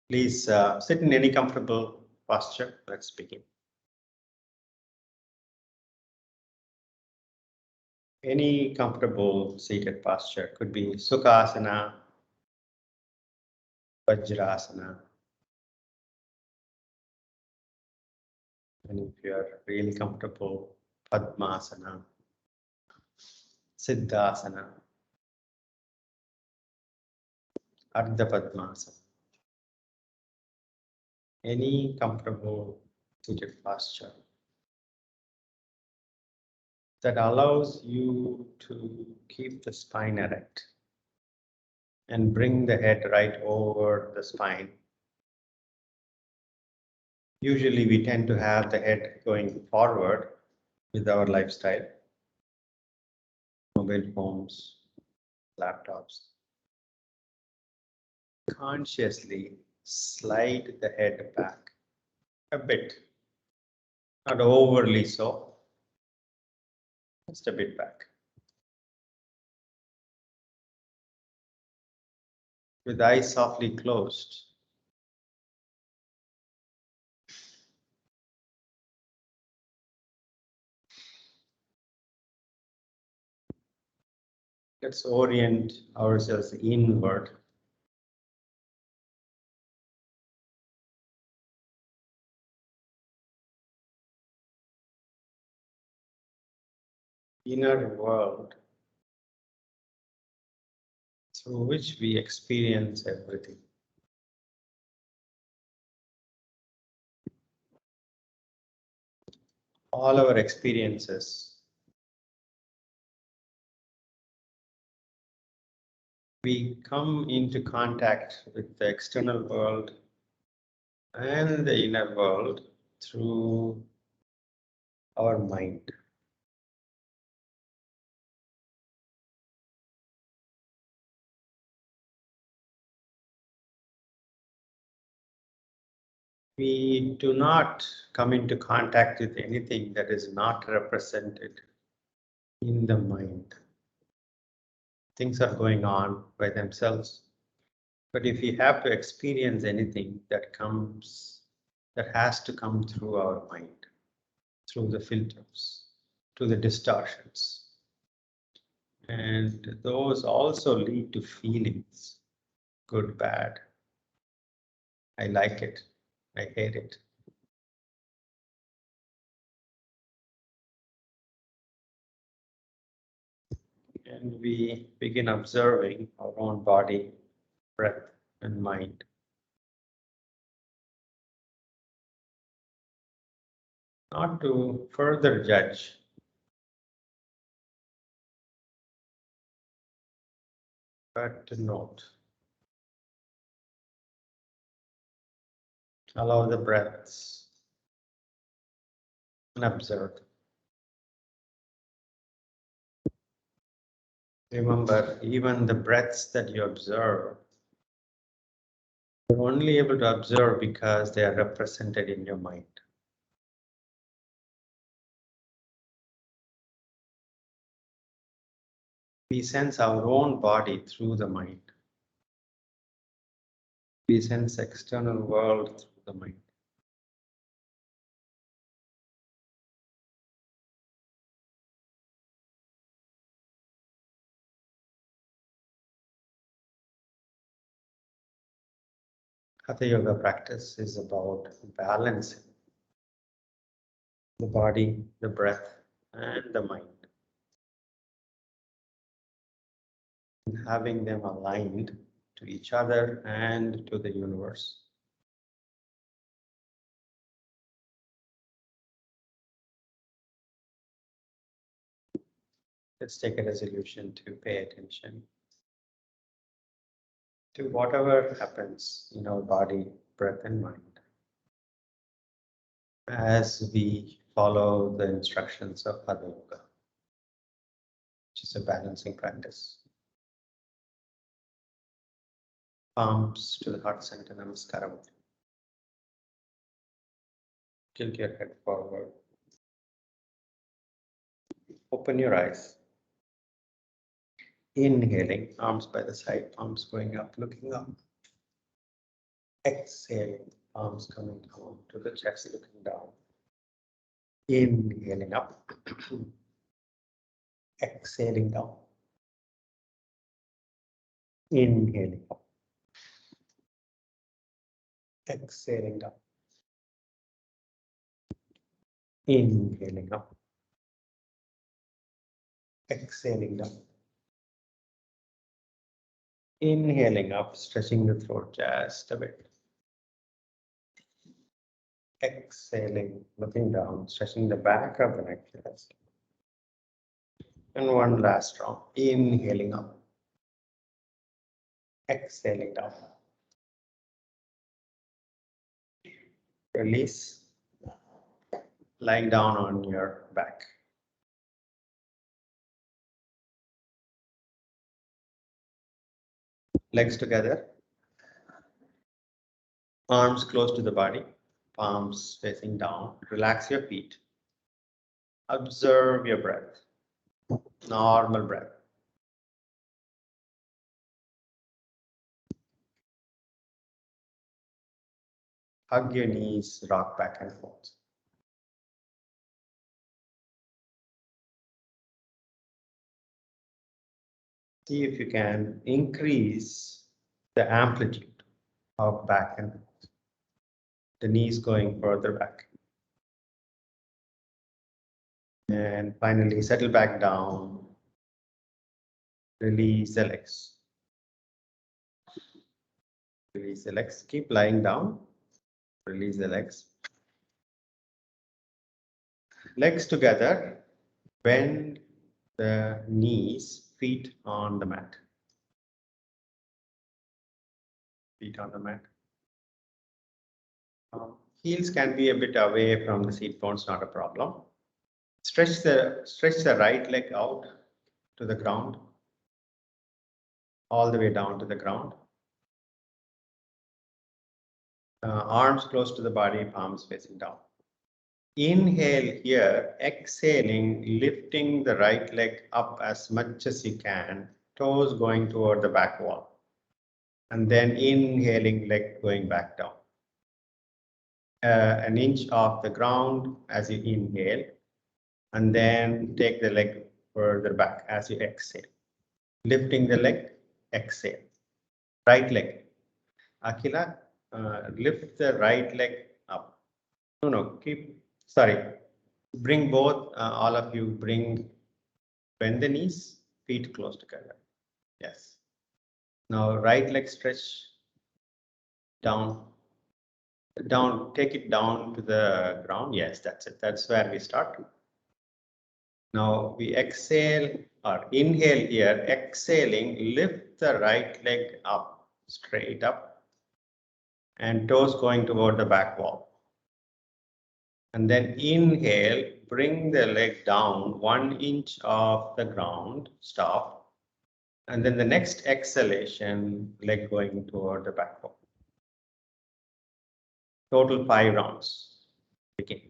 Please sit in any comfortable posture. Let's begin. Any comfortable seated posture could be Sukhasana, Vajrasana. And if you are really comfortable, Padmasana, Siddhasana, Ardha Padmasana. Any comfortable seated posture that allows you to keep the spine erect and bring the head right over the spine. Usually we tend to have the head going forward with our lifestyle, mobile phones, laptops. Consciously slide the head back a bit, not overly so, just a bit back. With eyes softly closed, let's orient ourselves inward. Inner world through which we experience everything. All our experiences, we come into contact with the external world and the inner world through our mind. We do not come into contact with anything that is not represented in the mind. Things are going on by themselves. But if we have to experience anything that has to come through our mind, through the filters, through the distortions. And those also lead to feelings, good, bad. I like it, I hate it. And we begin observing our own body, breath, and mind. Not to further judge, but to note. Allow the breaths and observe. Remember, even the breaths that you observe, you're only able to observe because they are represented in your mind. We sense our own body through the mind. We sense external world through the mind. Hatha Yoga practice is about balancing the body, the breath, and the mind. And having them aligned to each other and to the universe. Let's take a resolution to pay attention to whatever happens in our body, breath, and mind as we follow the instructions of Hatha Yoga, which is a balancing practice. Palms to the heart center, namaskaram. Tilt your head forward. Open your eyes. Inhaling, arms by the side, palms going up, looking up. Exhaling, arms coming down to the chest, looking down. Inhaling up. Exhaling down. Inhaling up. Exhaling down. Inhaling up. Exhaling down. Inhaling up, stretching the throat just a bit. Exhaling, looking down, stretching the back of the neck just. And one last round. Inhaling up. Exhaling down. Release. Lying down on your back. Legs together. Arms close to the body. Palms facing down. Relax your feet. Observe your breath. Normal breath. Hug your knees, rock back and forth. See if you can increase the amplitude of back and forth. The knees going further back. And finally, settle back down. Release the legs. Release the legs. Keep lying down. Release the legs. Legs together. Bend the knees, feet on the mat. Feet on the mat. Heels can be a bit away from the seat bones, not a problem. Stretch the right leg out to the ground, all the way down to the ground. Arms close to the body, palms facing down. Inhale here, exhaling, lifting the right leg up as much as you can, toes going toward the back wall. And then inhaling, leg going back down. An inch off the ground as you inhale, and then take the leg further back as you exhale. Lifting the leg, exhale. Right leg. Akila, lift the right leg up. No, bring both, all of you, bend the knees, feet close together. Yes. Now right leg stretch down, take it down to the ground. Yes, that's it. That's where we start. Now we exhale or inhale here, exhaling, lift the right leg up, straight up, and toes going toward the back wall. And then inhale, bring the leg down 1 inch off the ground, stop. And then the next exhalation, leg going toward the back wall. Total 5 rounds. Begin.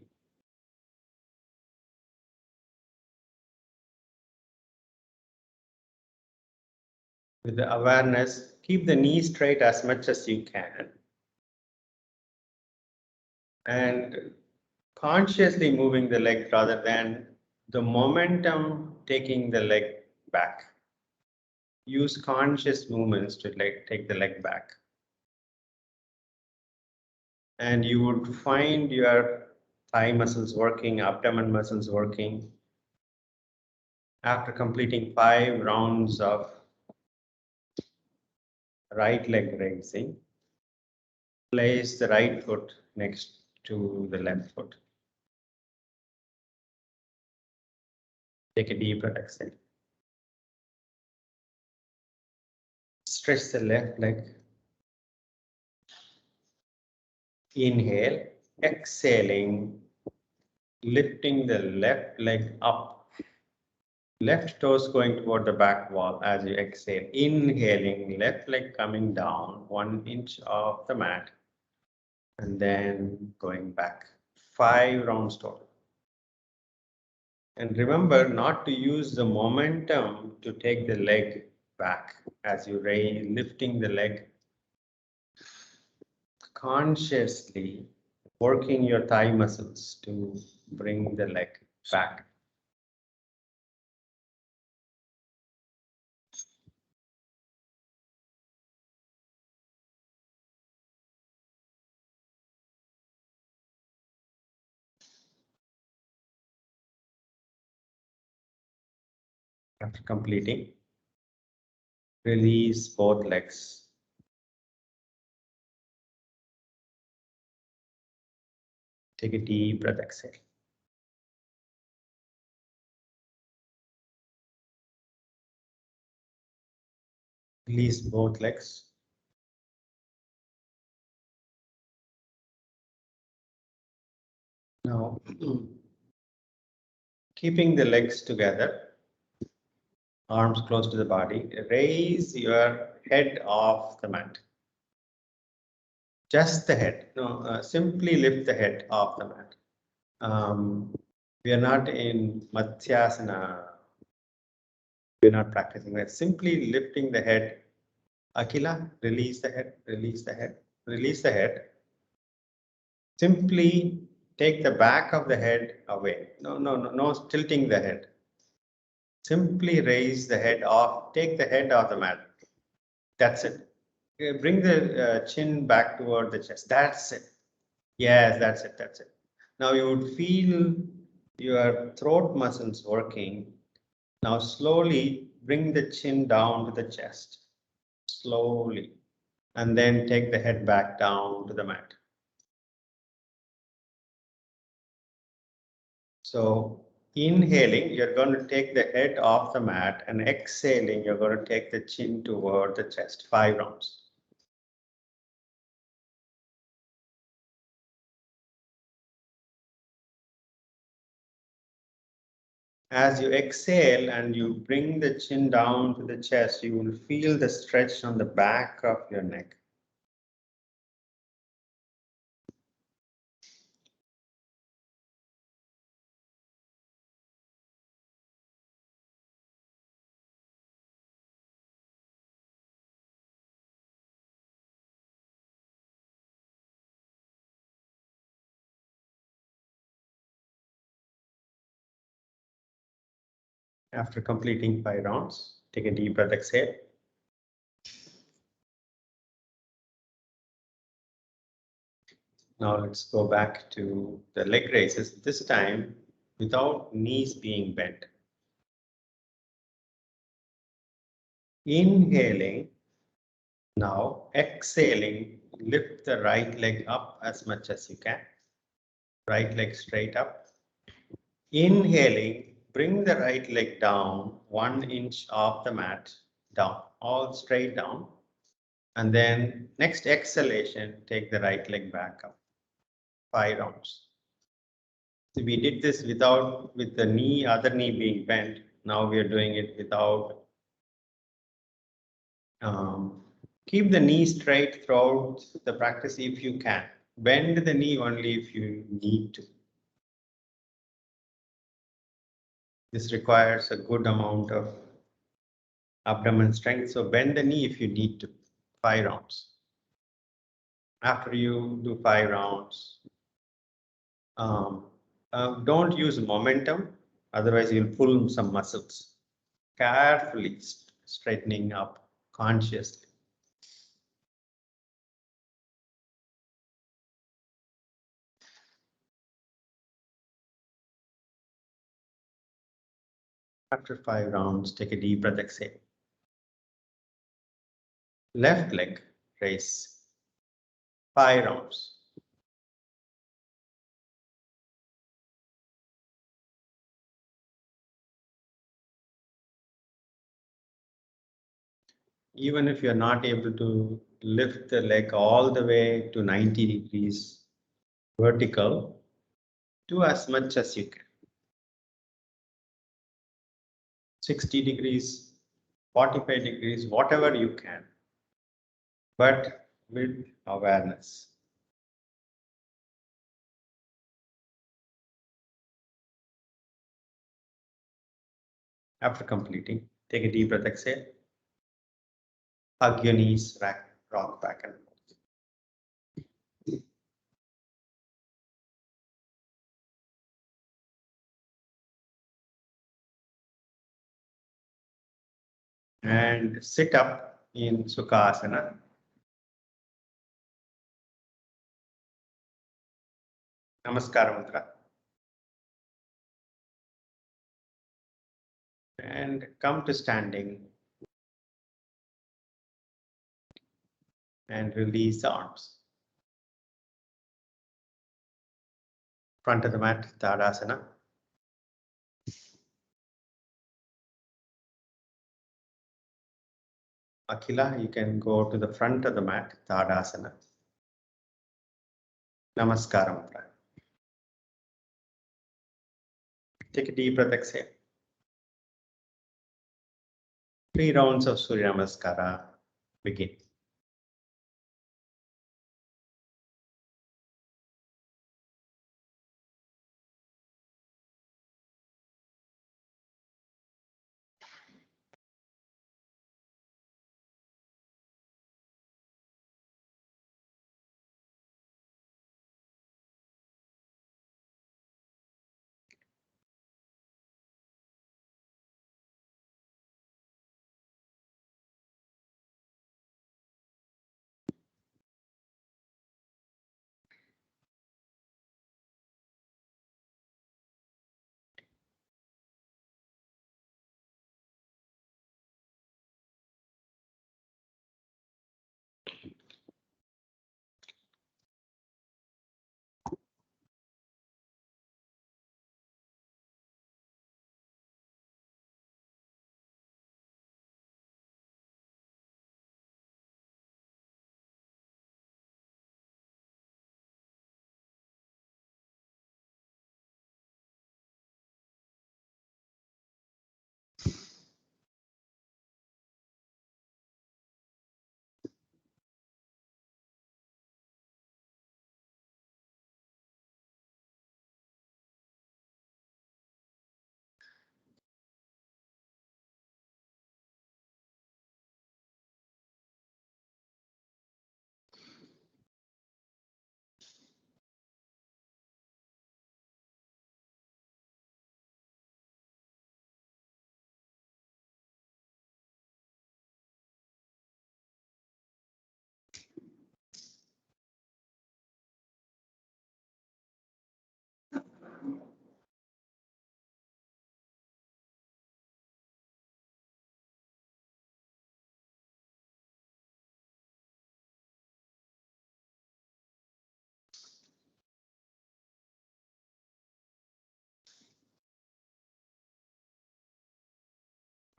With the awareness, keep the knees straight as much as you can. And consciously moving the leg rather than the momentum taking the leg back. Use conscious movements to take the leg back. And you would find your thigh muscles working, abdomen muscles working. After completing 5 rounds of right leg raising, place the right foot next to the left foot. Take a deep breath, exhale. Stretch the left leg. Inhale, exhaling, lifting the left leg up. Left toes going toward the back wall as you exhale. Inhaling, left leg coming down 1 inch off the mat. And then going back. 5 rounds total. And remember not to use the momentum to take the leg back as you raise, lifting the leg. consciously working your thigh muscles to bring the leg back. After completing, release both legs. Take a deep breath, exhale. Release both legs. Now, keeping the legs together, arms close to the body, raise your head off the mat. Just the head. No, simply lift the head off the mat. We are not in Matsyasana. We're not practicing. We're simply lifting the head. Akila, release the head, release the head, release the head. Simply take the back of the head away. No tilting the head. Simply raise the head off, take the head off the mat. That's it. Bring the chin back toward the chest. That's it. Yes, that's it. That's it. Now you would feel your throat muscles working. Now slowly bring the chin down to the chest. Slowly. And then take the head back down to the mat. So inhaling, you're going to take the head off the mat, and exhaling, you're going to take the chin toward the chest. 5 rounds. As you exhale and you bring the chin down to the chest, you will feel the stretch on the back of your neck. After completing 5 rounds, take a deep breath, exhale. Now let's go back to the leg raises, this time without knees being bent. Inhaling, now exhaling, lift the right leg up as much as you can. Right leg straight up. Inhaling, bring the right leg down 1 inch off the mat, down, all straight down. And then next exhalation, take the right leg back up. 5 rounds. So we did this with the other knee being bent. Now we are doing it without. Keep the knee straight throughout the practice if you can. Bend the knee only if you need to. This requires a good amount of abdomen strength. So bend the knee if you need to. 5 rounds. After you do 5 rounds, don't use momentum, otherwise you'll pull some muscles. Carefully straightening up consciously. After 5 rounds, take a deep breath, exhale. Left leg, raise. 5 rounds. Even if you're not able to lift the leg all the way to 90 degrees vertical, do as much as you can. 60 degrees, 45 degrees, whatever you can, but with awareness. After completing, take a deep breath, exhale. Hug your knees, rock back and forth. and sit up in Sukhasana. Namaskara Mudra. And come to standing and release the arms. Front of the mat, Tadasana. Akhila, you can go to the front of the mat, Tadasana. Namaskara Mudra. Take a deep breath, exhale. 3 rounds of Surya Namaskara begin.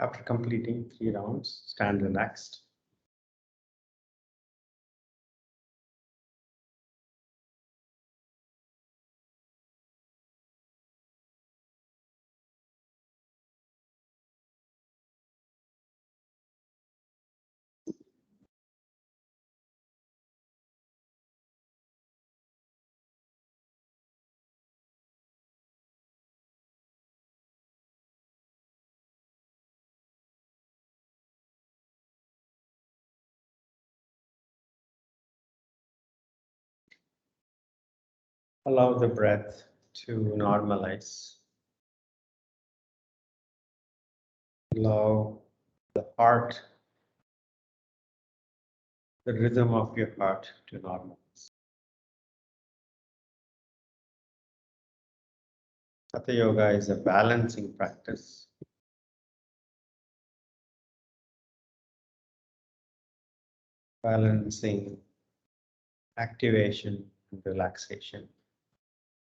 After completing 3 rounds, stand relaxed. Allow the breath to normalize. Allow the heart, the rhythm of your heart to normalize. Hatha Yoga is a balancing practice. Balancing activation and relaxation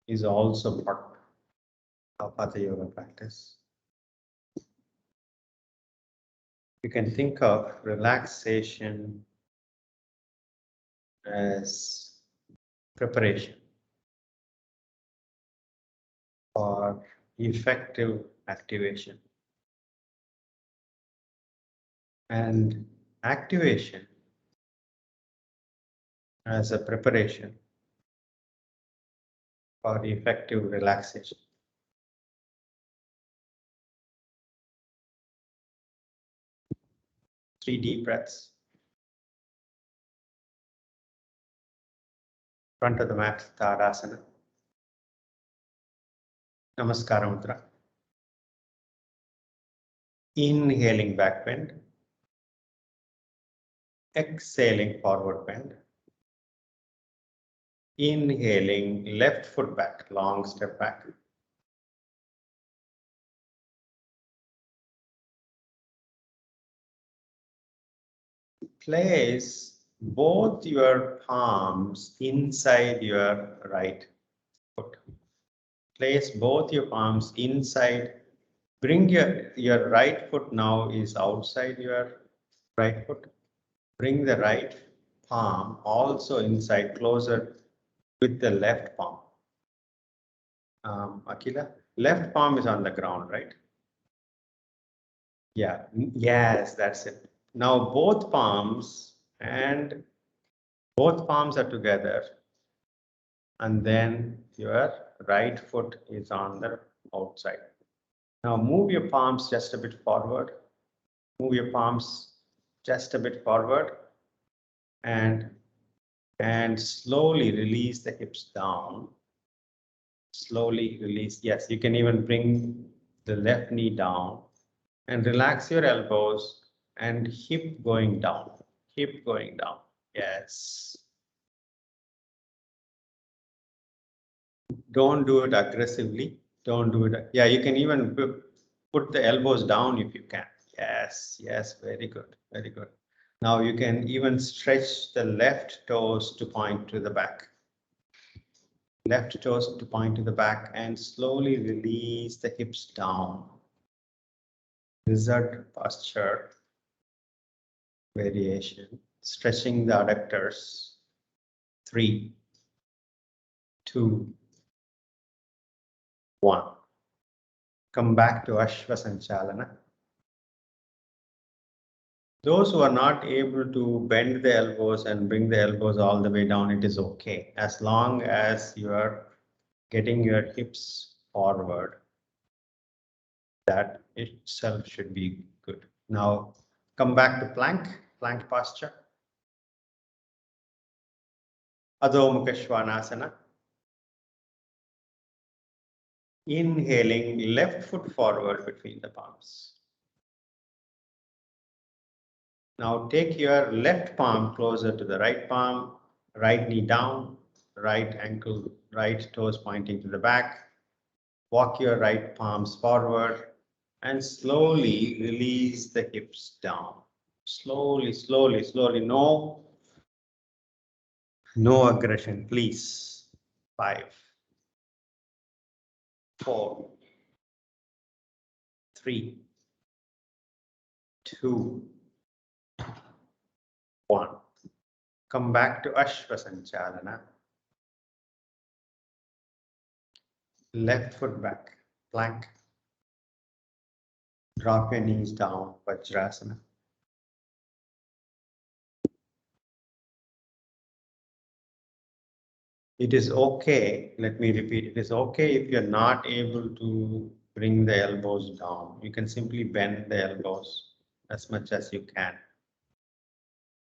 is also part of Hatha Yoga practice. You can think of relaxation as preparation for effective activation. And activation as a preparation for effective relaxation. Three deep breaths. Front of the mat, Tadasana. Namaskara Mudra. Inhaling back bend Exhaling, forward bend. Inhaling, left foot back, long step back. Place both your palms inside your right foot. Place both your palms inside. Bring your right foot now is outside your right foot. Bring the right palm also inside, closer with the left palm. Akila, left palm is on the ground, right? Yeah, yes, that's it. Now both palms are together, and then your right foot is on the outside. Now move your palms just a bit forward. Move your palms just a bit forward, and slowly release the hips down. Slowly release. Yes, you can even bring the left knee down and relax your elbows and hip going down. Hip going down. Yes. Don't do it aggressively. Don't do it. Yeah, you can even put the elbows down if you can. Yes, yes, very good, very good. Now you can even stretch the left toes to point to the back. Left toes to point to the back and slowly release the hips down. Lizard posture variation. Stretching the adductors. 3, 2, 1. Come back to Ashva Sanchalana. Those who are not able to bend the elbows and bring the elbows all the way down, it is okay. As long as you are getting your hips forward, that itself should be good. Now, come back to plank posture. Adhmomukhasvasana. Inhaling, left foot forward between the palms. Now take your left palm closer to the right palm, right knee down, right ankle, right toes pointing to the back. Walk your right palms forward and slowly release the hips down. Slowly, slowly, slowly. No aggression, please. 5, 4, 3, 2, 1. Come back to Ashva Sanchalana. Left foot back, plank. Drop your knees down, Vajrasana. It is okay, let me repeat, it is okay if you're not able to bring the elbows down. You can simply bend the elbows as much as you can.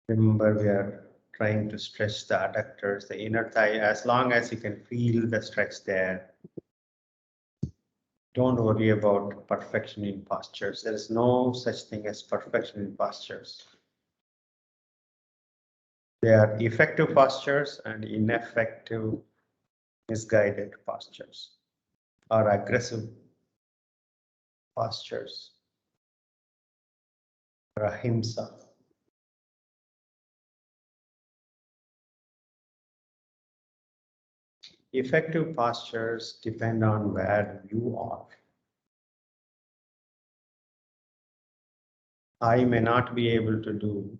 Remember, we are trying to stretch the adductors, the inner thigh, as long as you can feel the stretch there. Don't worry about perfection in postures. There is no such thing as perfection in postures. There are effective postures and ineffective, misguided postures, or aggressive postures, or ahimsa. Effective postures depend on where you are. I may not be able to do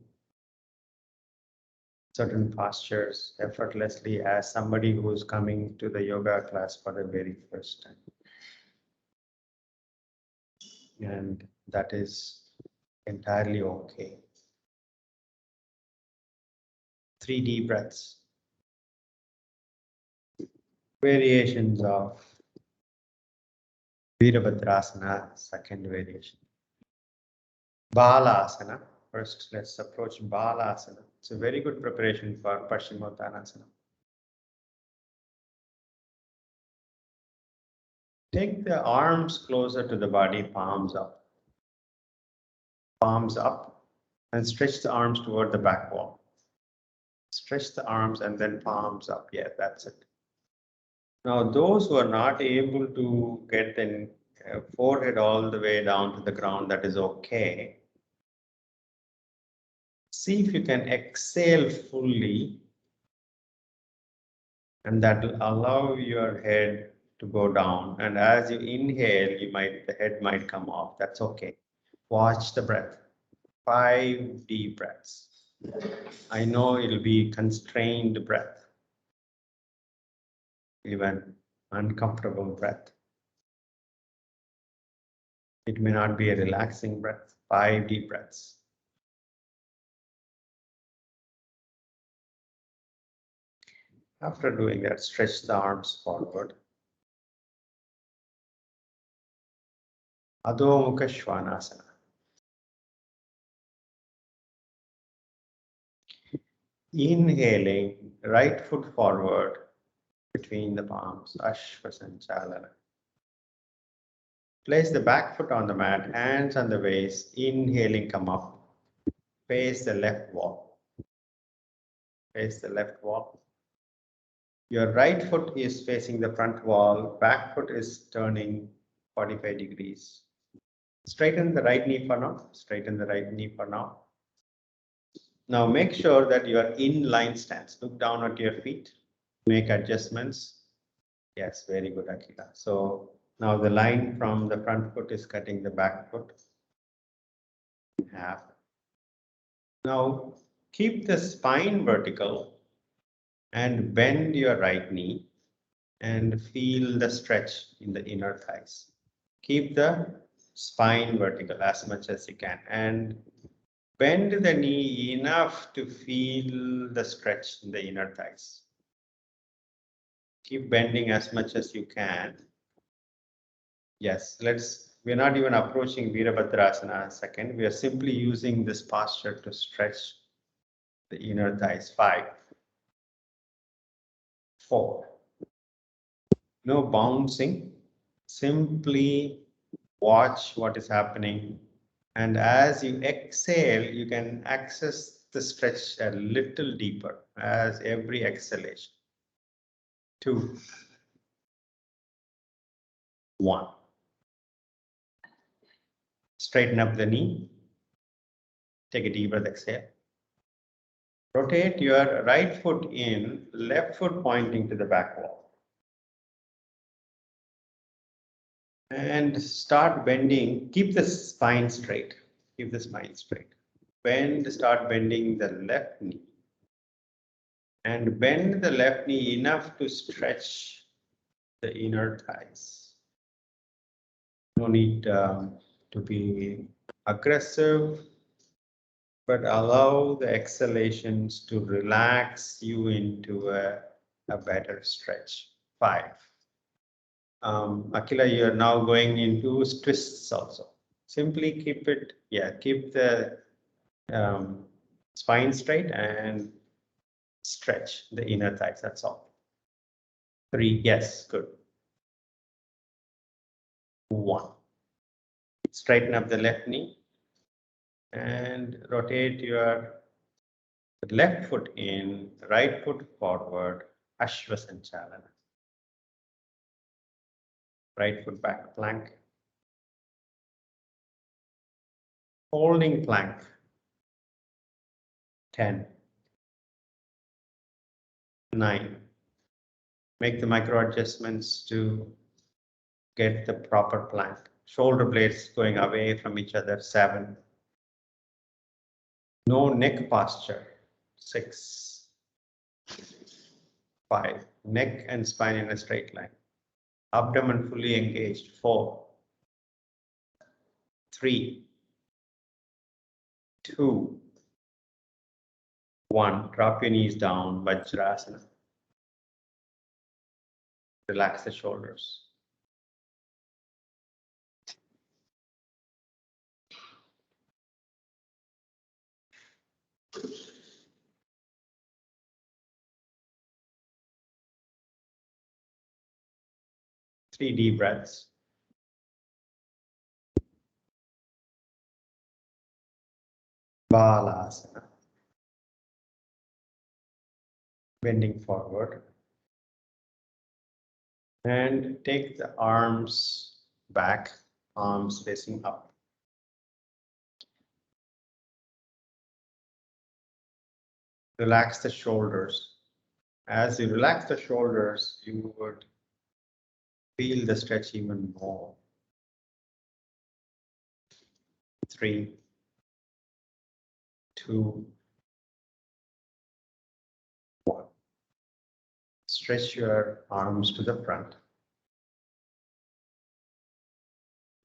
certain postures effortlessly as somebody who is coming to the yoga class for the very first time. And that is entirely okay. 3 deep breaths. Variations of veerabhadrasana, second variation. Balasana. First, let's approach balasana. It's a very good preparation for paschimottanasana. Take the arms closer to the body, palms up. Palms up. And stretch the arms toward the back wall. Stretch the arms and then palms up. Yeah, that's it. Now, those who are not able to get the forehead all the way down to the ground, that is okay. See if you can exhale fully, and that will allow your head to go down. And as you inhale, the head might come off. That's okay. Watch the breath. 5 deep breaths. I know it'll be constrained breath, even uncomfortable breath. It may not be a relaxing breath. 5 deep breaths. After doing that, stretch the arms forward. Adhmomukhasvasana. Inhaling, right foot forward between the palms, Ashvasanchalana. Place the back foot on the mat, hands on the waist, inhaling, come up. Face the left wall. Face the left wall. Your right foot is facing the front wall, back foot is turning 45 degrees. Straighten the right knee for now. Straighten the right knee for now. Now make sure that you are in line stance. Look down at your feet. Make adjustments. Yes, very good, Akila. So now the line from the front foot is cutting the back foot in half. Now keep the spine vertical and bend your right knee and feel the stretch in the inner thighs. Keep the spine vertical as much as you can and bend the knee enough to feel the stretch in the inner thighs. Keep bending as much as you can. Yes, we're not even approaching veerabhadrasana a second. We are simply using this posture to stretch the inner thighs. 5, 4. No bouncing. Simply watch what is happening. And as you exhale, you can access the stretch a little deeper as every exhalation. 2, 1. Straighten up the knee. Take a deep breath, exhale. Rotate your right foot in, left foot pointing to the back wall. And start bending. Keep the spine straight. Keep the spine straight. Start bending the left knee. And bend the left knee enough to stretch the inner thighs. No need to be aggressive, but allow the exhalations to relax you into a better stretch. 5. Akila, you're now going into twists also. Simply keep the spine straight and stretch the inner thighs, that's all. 3, yes, good. 1. Straighten up the left knee and rotate your left foot in, right foot forward, Ashvasanchalana. Right foot back, plank. Holding plank. 10, 9. Make the micro adjustments to get the proper plank. Shoulder blades going away from each other. 7. No neck posture. 6, 5. Neck and spine in a straight line. Abdomen fully engaged. 4, 3, 2, 1. Drop your knees down, Vajrasana. Relax the shoulders. Three deep breaths. balasana. Bending forward. And take the arms back, arms facing up. Relax the shoulders. As you relax the shoulders, you would feel the stretch even more. 3, 2, 1. Stretch your arms to the front.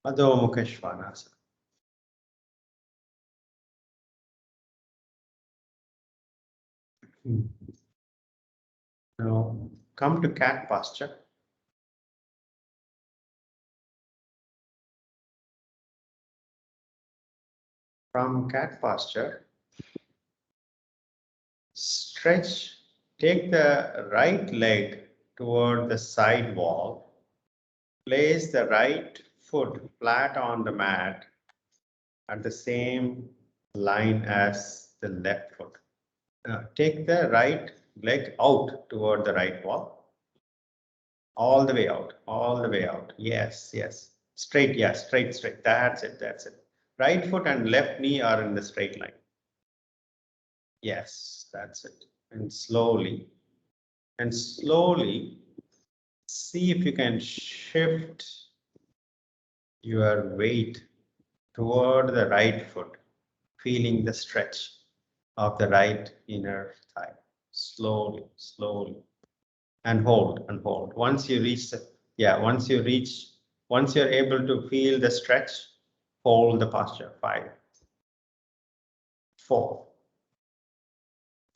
Adhmomukhasvasana. Now come to cat posture. From cat posture, stretch, take the right leg toward the side wall. Place the right foot flat on the mat at the same line as the left foot. Take the right leg out toward the right wall. All the way out, all the way out. Yes, yes. Straight, yes, straight, straight. That's it, that's it. Right foot and left knee are in the straight line. Yes, that's it. And slowly, see if you can shift your weight toward the right foot, feeling the stretch of the right inner thigh. Slowly, slowly. And hold, and hold. Once you reach the, once you're able to feel the stretch, hold the posture. 5, 4,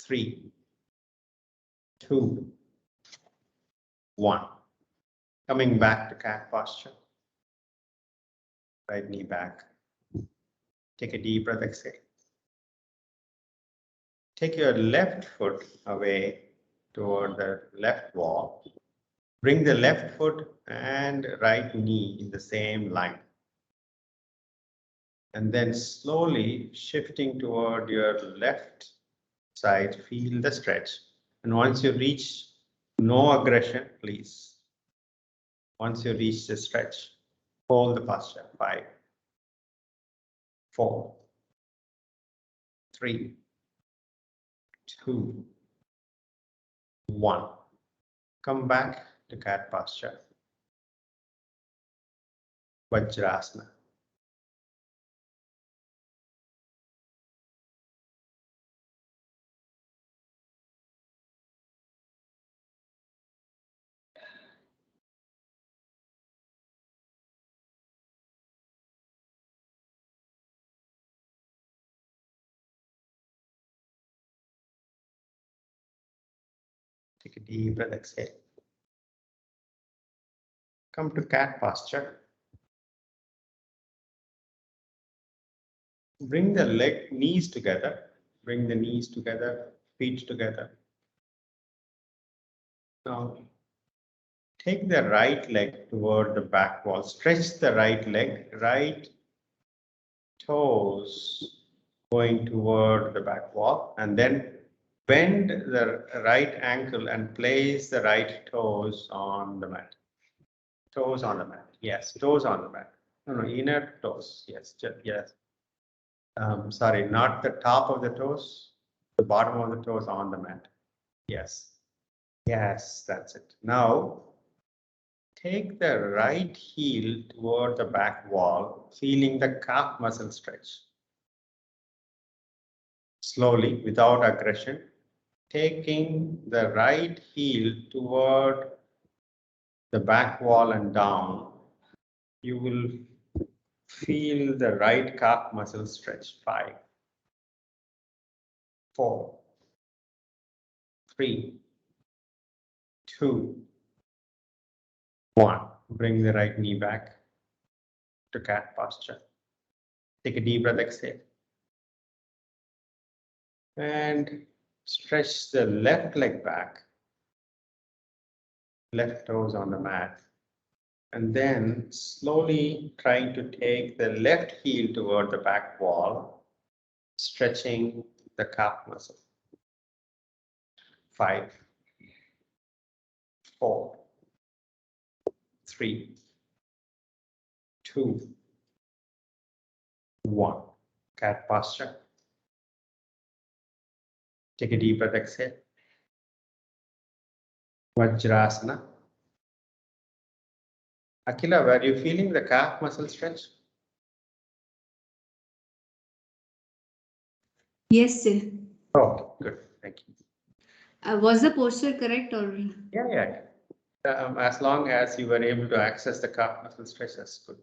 3, 2, 1. Coming back to cat posture. Right knee back. Take a deep breath, exhale. Take your left foot away toward the left wall. Bring the left foot and right knee in the same line. And then slowly shifting toward your left side, feel the stretch. And once you reach, no aggression, please. Once you reach the stretch, hold the posture. 5, 4, 3, 2, 1. Come back to cat posture. Vajrasana. Take a deep breath, exhale. Come to cat posture. Bring the knees together. Bring the knees together, feet together. Now, take the right leg toward the back wall. Stretch the right leg, right toes going toward the back wall, and then bend the right ankle and place the right toes on the mat. Toes on the mat. Yes, toes on the mat. No, inner toes. Yes, yes. Sorry, not the top of the toes, the bottom of the toes on the mat. Yes. Yes, that's it. Now, take the right heel toward the back wall, feeling the calf muscle stretch. Slowly, without aggression, taking the right heel toward the back wall and down, you will feel the right calf muscle stretch. 5, 4, 3, 2, 1. Bring the right knee back to cat posture. Take a deep breath, exhale. And stretch the left leg back, left toes on the mat. And then slowly trying to take the left heel toward the back wall. stretching the calf muscle. 5, 4, 3, 2, 1. Cat posture. Take a deep breath, exhale. Vajrasana. Akila, were you feeling the calf muscle stretch? Yes, sir. Oh, good. Thank you. Was the posture correct or? Yeah. As long as you were able to access the calf muscle stretch, that's good.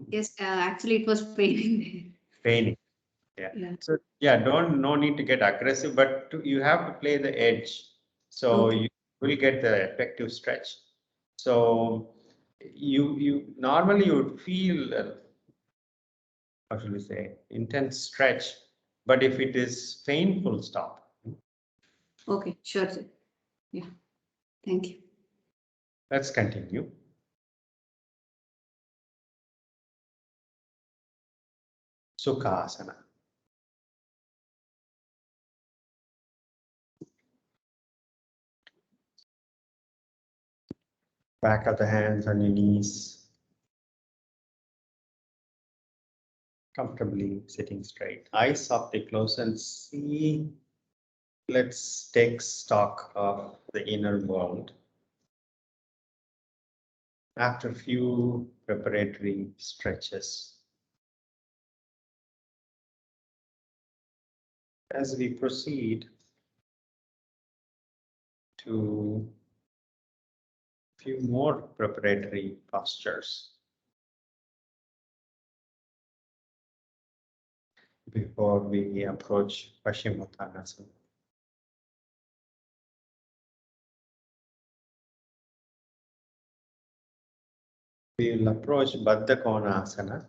Yes, actually it was paining Paining. there. Yeah. Yeah. So yeah, no need to get aggressive, but you have to play the edge. So Okay. you will get the effective stretch. So you normally you would feel how should we say, intense stretch, but if it is painful, stop. Okay, sure, sir. Yeah. Thank you. Let's continue. Sukhasana. Back of the hands on your knees. Comfortably sitting straight. Eyes softly closed and see. Let's take stock of the inner world. After a few preparatory stretches. As we proceed to a few more preparatory postures before we approach paschimottanasana. We will approach badhakonasana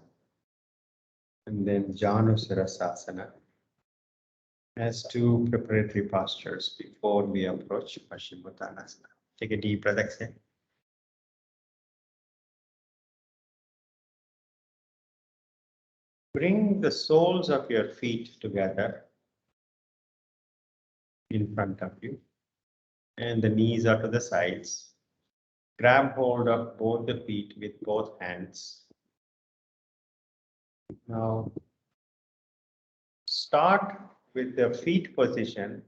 and then janusirasana as two preparatory postures before we approach paschimottanasana. Take a deep breath, exhale. Bring the soles of your feet together in front of you, and the knees are to the sides. Grab hold of both the feet with both hands. Now, start with the feet position,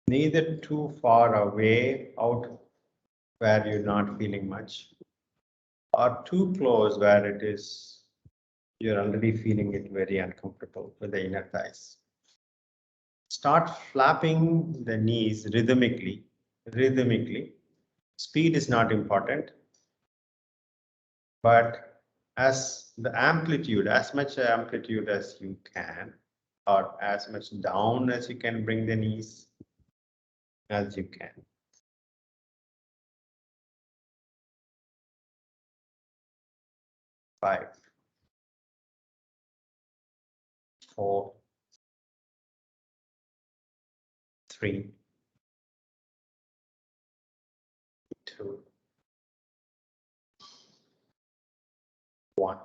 neither too far away out where you're not feeling much, or too close where it is you're already feeling it very uncomfortable with the inner thighs. Start flapping the knees rhythmically. Speed is not important, but as much amplitude as you can, or as much down as you can bring the knees as you can. Five, 4, 3, 2, 1. You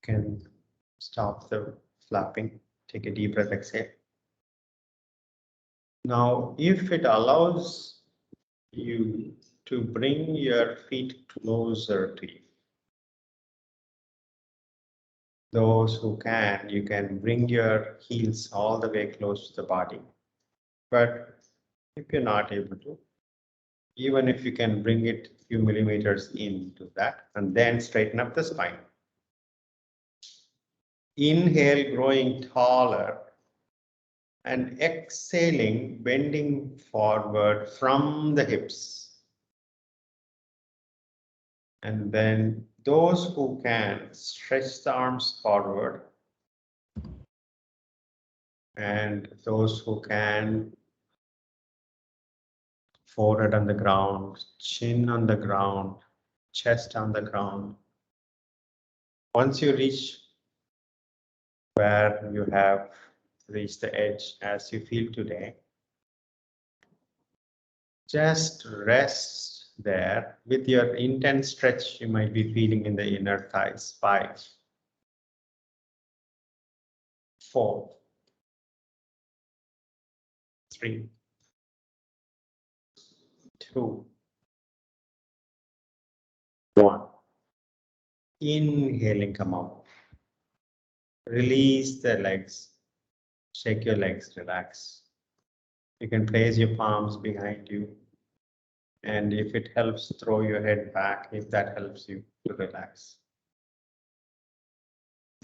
can stop the flapping. Take a deep breath, exhale. Now, if it allows you to bring your feet closer to you, those who can, you can bring your heels all the way close to the body. But if you're not able to, even if you can bring it a few millimeters into that, and then straighten up the spine. Inhale, growing taller, and exhaling, bending forward from the hips. And then those who can, stretch the arms forward. And those who can, forehead on the ground, chin on the ground, chest on the ground. Once you reach where you have reached the edge as you feel today, just rest there with your intense stretch you might be feeling in the inner thighs. 5, 4, 3, 2, 1. Inhaling, come out. Release the legs. Shake your legs, relax. You can place your palms behind you. And if it helps, throw your head back if that helps you to relax.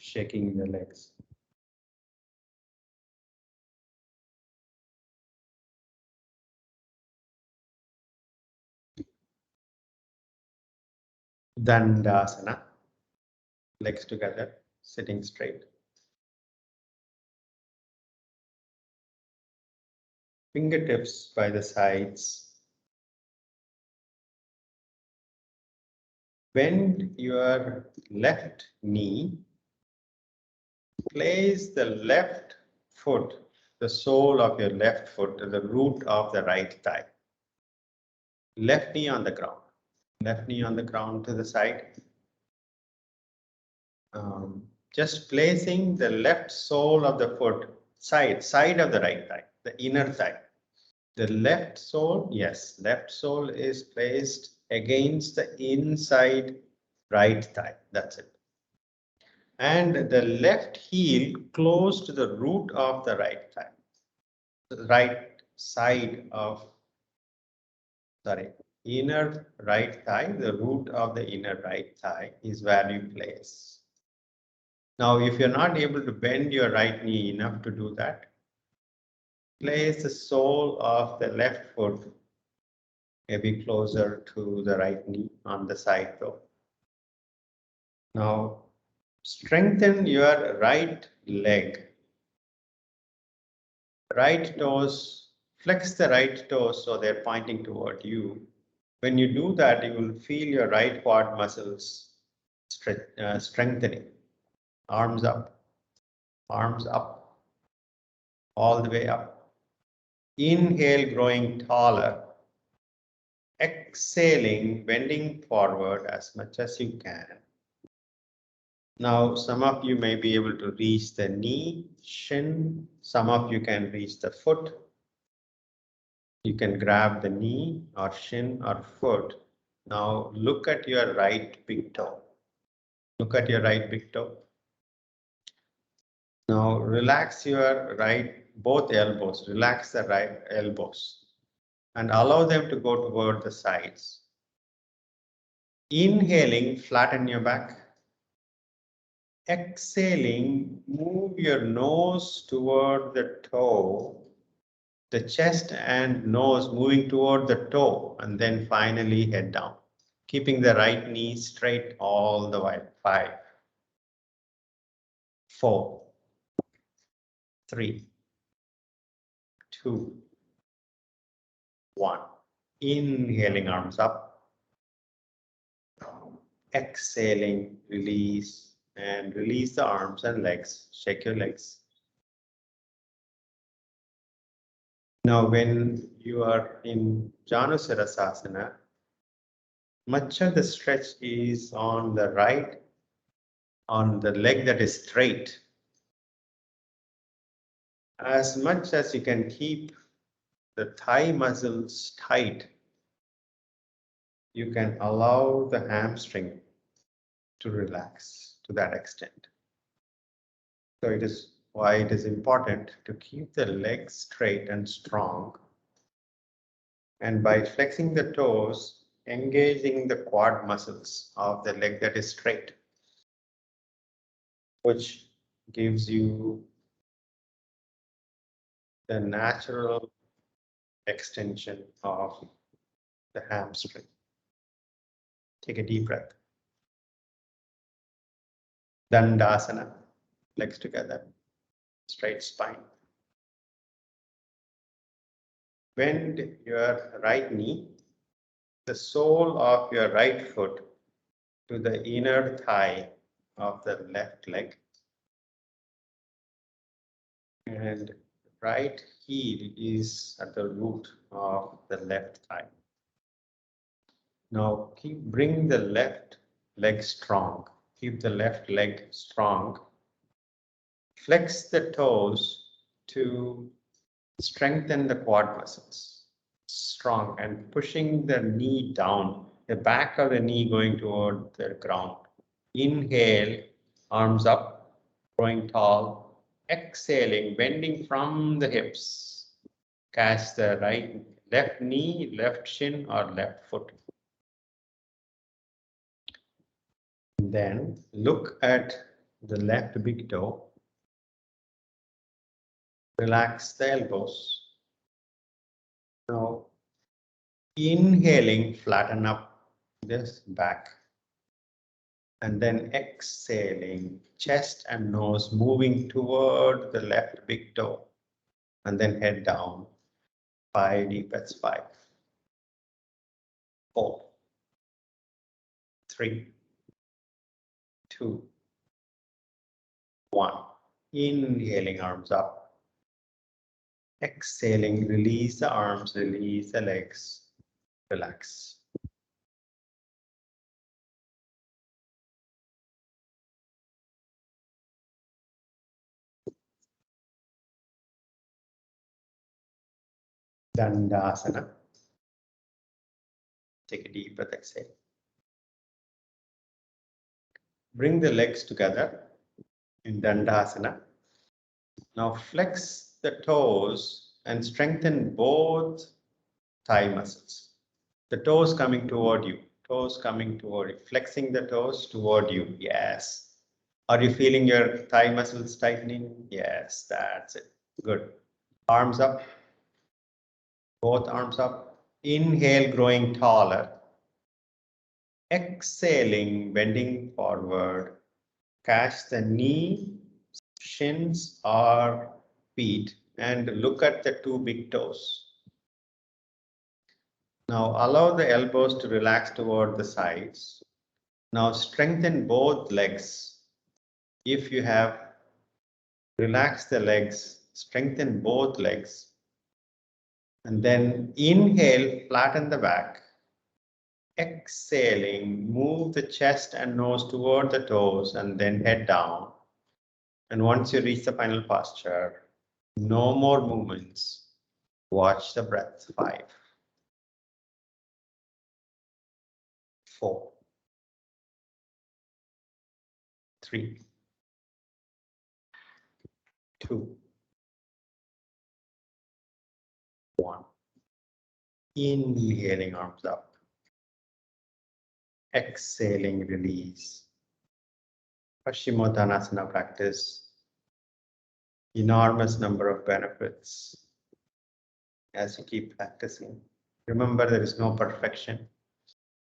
Shaking the legs. Dandasana. Legs together, sitting straight. Fingertips by the sides. Bend your left knee. Place the left foot, the sole of your left foot, to the root of the right thigh. Left knee on the ground. Left knee on the ground to the side. Just placing the left sole of the foot, side of the right thigh, the inner thigh. The left sole, yes, left sole is placed against the inside right thigh. That's it. And the left heel close to the root of the right thigh. The right side of, inner right thigh, the root of the inner right thigh is where you place. Now, if you're not able to bend your right knee enough to do that, place the sole of the left foot maybe closer to the right knee on the side though. Now, strengthen your right leg. Right toes, flex the right toes so they're pointing toward you. When you do that, you will feel your right quad muscles strengthening. Arms up, all the way up. Inhale, growing taller. Exhaling, bending forward as much as you can. Now, some of you may be able to reach the knee, shin. Some of you can reach the foot. You can grab the knee or shin or foot. Now, look at your right big toe. Look at your right big toe. Now, relax your both elbows. Relax the right elbows and allow them to go toward the sides. Inhaling, flatten your back. Exhaling, move your nose toward the toe, the chest and nose moving toward the toe, and then finally head down, keeping the right knee straight all the way. 5, 4, 3, 2, 1. Inhaling, arms up. Exhaling, release, and release the arms and legs. Shake your legs. Now, when you are in Janusarasasana, much of the stretch is on the right, on the leg that is straight. As much as you can keep the thigh muscles tight, you can allow the hamstring to relax to that extent. So it is why it is important to keep the legs straight and strong. And by flexing the toes, engaging the quad muscles of the leg that is straight, which gives you the natural extension of the hamstring. Take a deep breath. Dandasana, legs together, straight spine. Bend your right knee, the sole of your right foot to the inner thigh of the left leg. And right heel is at the root of the left thigh. Now bring the left leg strong. Keep the left leg strong. Flex the toes to strengthen the quad muscles. Strong and pushing the knee down, the back of the knee going toward the ground. Inhale, arms up, growing tall. Exhaling, bending from the hips. Catch the left knee, left shin, or left foot. Then look at the left big toe. Relax the elbows. Now, inhaling, flatten up this back. And then exhaling, chest and nose moving toward the left big toe. And then head down. 5 deep breaths. 5, 4, 3, 2, 1. Inhaling, arms up. Exhaling, release the arms, release the legs, relax. Dandasana. Take a deep breath, exhale. Bring the legs together in Dandasana. Now flex the toes and strengthen both thigh muscles. The toes coming toward you, toes coming toward you, flexing the toes toward you. Yes. Are you feeling your thigh muscles tightening? Yes, that's it. Good. Arms up. Both arms up. Inhale, growing taller. Exhaling, bending forward. Catch the knee, shins, or feet, and look at the two big toes. Now allow the elbows to relax toward the sides. Now strengthen both legs. If you have relaxed the legs, strengthen both legs. And then inhale, flatten the back. Exhaling, move the chest and nose toward the toes and then head down. And once you reach the final posture, no more movements. Watch the breath. 5, 4, 3, 2, 1. Inhaling, arms up. Exhaling, release. Paschimottanasana practice. Enormous number of benefits as you keep practicing. Remember, there is no perfection.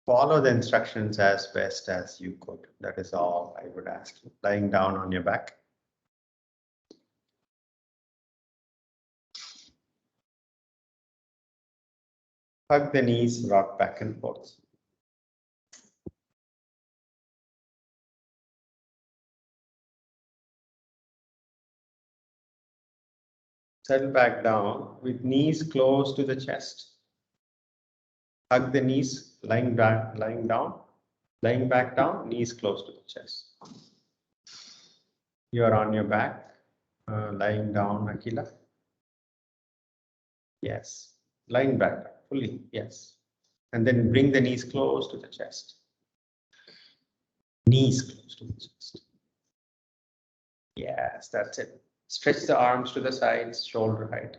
Follow the instructions as best as you could. That is all I would ask you. Lying down on your back. Hug the knees, rock back and forth. Settle back down with knees close to the chest. Hug the knees, lying back down, knees close to the chest. You are on your back, lying down, Akila. Yes, lying back fully, yes. And then bring the knees close to the chest. Knees close to the chest. Yes, that's it. Stretch the arms to the sides, shoulder height.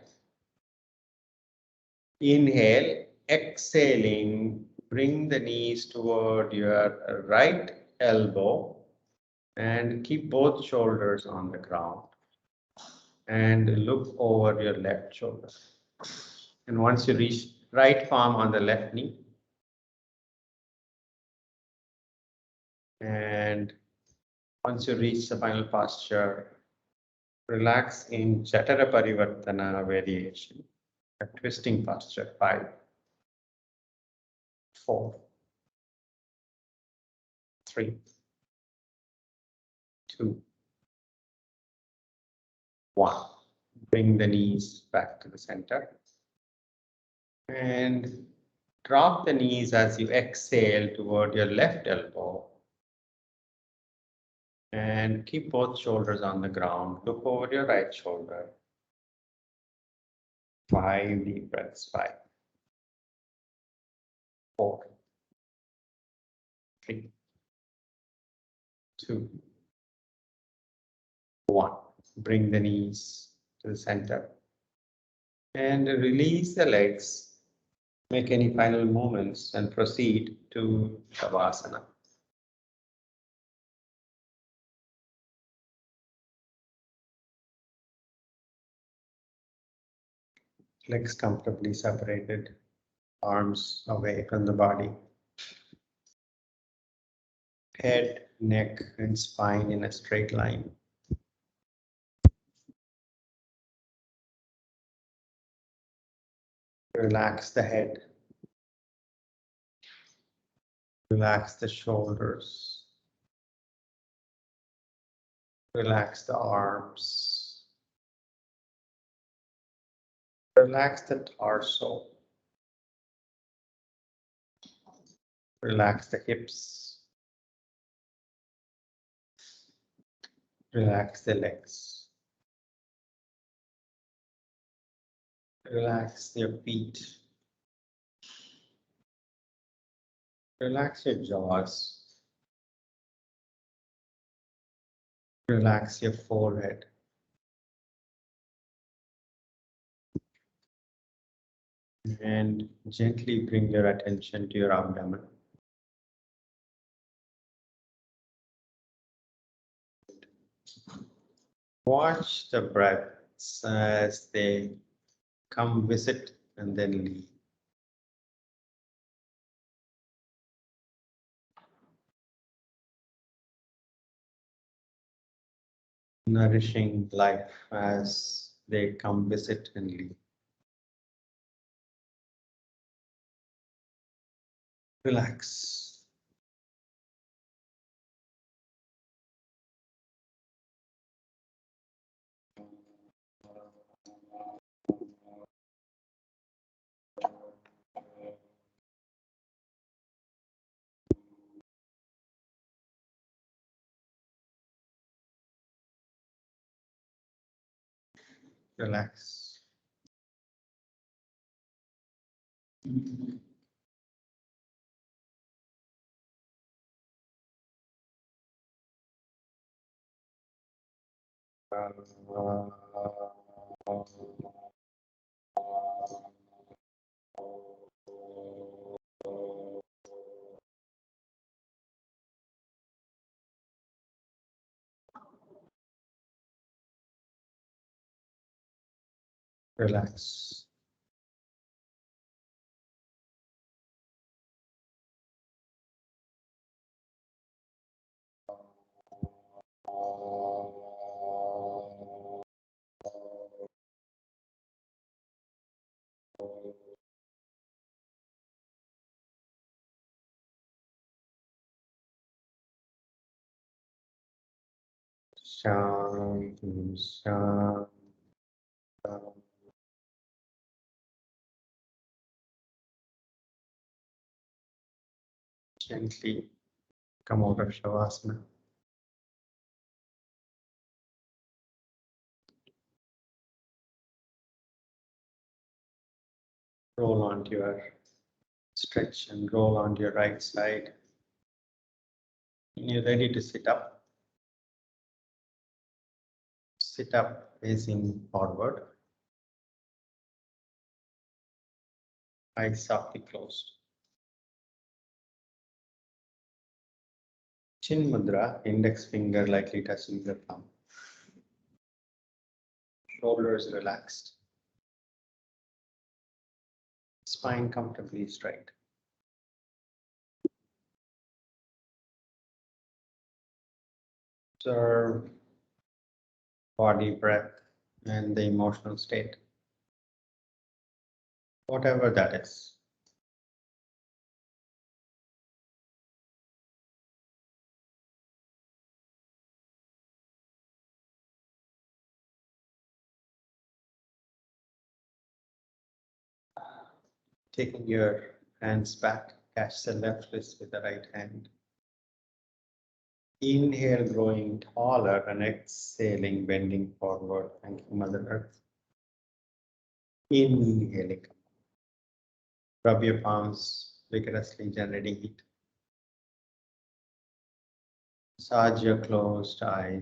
Inhale, exhaling, bring the knees toward your right elbow and keep both shoulders on the ground. And look over your left shoulder. And once you reach right palm on the left knee. And once you reach the final posture, relax in Jatara Parivartana variation, a twisting posture. 5, 4, 3, 2, 1. Bring the knees back to the center. And drop the knees as you exhale toward your left elbow. And keep both shoulders on the ground. Look over your right shoulder. 5 deep breaths. 5, 4, 3, 2, 1. Bring the knees to the center. And release the legs. Make any final movements and proceed to Shavasana. Legs comfortably separated, arms away from the body. Head, neck, and spine in a straight line. Relax the head. Relax the shoulders. Relax the arms. Relax the torso. Relax the hips. Relax the legs. Relax your feet. Relax your jaws. Relax your forehead. And gently bring your attention to your abdomen. Watch the breaths as they come, visit, and then leave. Nourishing life as they come, visit, and leave. Relax. Relax. Relax. Shanti, shanti. Gently come out of Shavasana. Roll onto your stretch and roll onto your right side. When you're ready to sit up, facing forward. Eyes softly closed. Chin mudra, index finger lightly touching the thumb. Shoulders relaxed. Spine comfortably straight. Observe body, breath, and the emotional state. Whatever that is. Taking your hands back, catch the left wrist with the right hand. Inhale, growing taller, and exhaling, bending forward. Thank you, Mother Earth. Inhaling. Rub your palms vigorously, generating heat. Massage your closed eyes.